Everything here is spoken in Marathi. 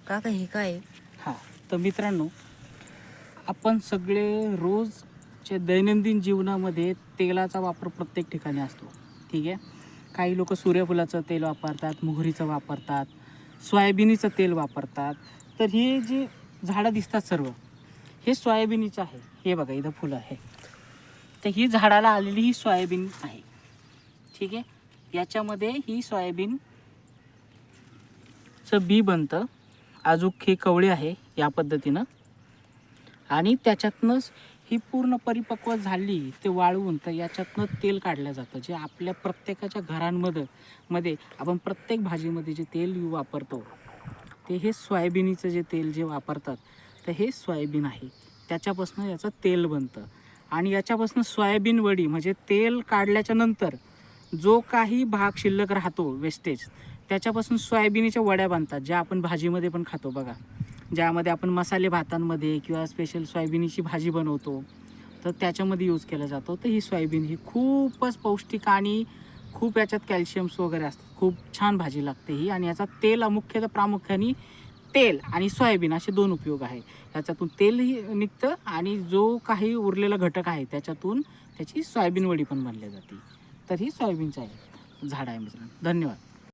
काका हे काय आहे? हां, तर मित्रांनो, आपण सगळे रोजच्या दैनंदिन जीवनामध्ये तेलाचा वापर प्रत्येक ठिकाणी असतो. ठीक आहे. काही लोक सूर्यफुलाचं तेल वापरतात, मोहरीचं वापरतात, सोयाबिनीचं तेल वापरतात. तर हे जे झाडं दिसतात सर्व, हे सोयाबिनीचं आहे. हे बघा इथं फुलं आहे. तर ही झाडाला आलेली ही सोयाबीन आहे. ठीक आहे. याच्यामध्ये ही सोयाबीनचं बी बनतं. अजून हे कवळे आहे या पद्धतीनं, आणि त्याच्यातनंच ही पूर्ण परिपक्व झाली ते वाळवून तर याच्यातनं तेल काढलं जातं, जे आपल्या प्रत्येकाच्या घरांमध्ये आपण प्रत्येक भाजीमध्ये जे तेल वापरतो ते हे सोयाबिनीचं जे तेल जे वापरतात, तर हे सोयाबीन आहे. त्याच्यापासून याचं तेल बनतं. आणि याच्यापासून सोयाबीन वडी म्हणजे तेल काढल्याच्या नंतर जो काही भाग शिल्लक राहतो वेस्टेज, त्याच्यापासून सोयाबिनीच्या वड्या बनतात, ज्या आपण भाजीमध्ये पण खातो बघा, ज्यामध्ये आपण मसाले भातांमध्ये किंवा स्पेशल सोयाबिनीची भाजी बनवतो तर त्याच्यामध्ये यूज केला जातो. तर ही सोयाबीन ही खूपच पौष्टिक आणि खूप याच्यात कॅल्शियम्स वगैरे असतात. खूप छान भाजी लागते ही. आणि याचा तेल मुख्यतः प्रामुख्याने तेल आणि सोयाबीन असे दोन उपयोग आहे. याच्यातून तेलही निघतं आणि जो काही उरलेला घटक आहे त्याच्यातून त्याची सोयाबीन वडी पण बनली जाते. तर ही सोयाबीनचं आहे झाड आहे मित्रांनो. धन्यवाद.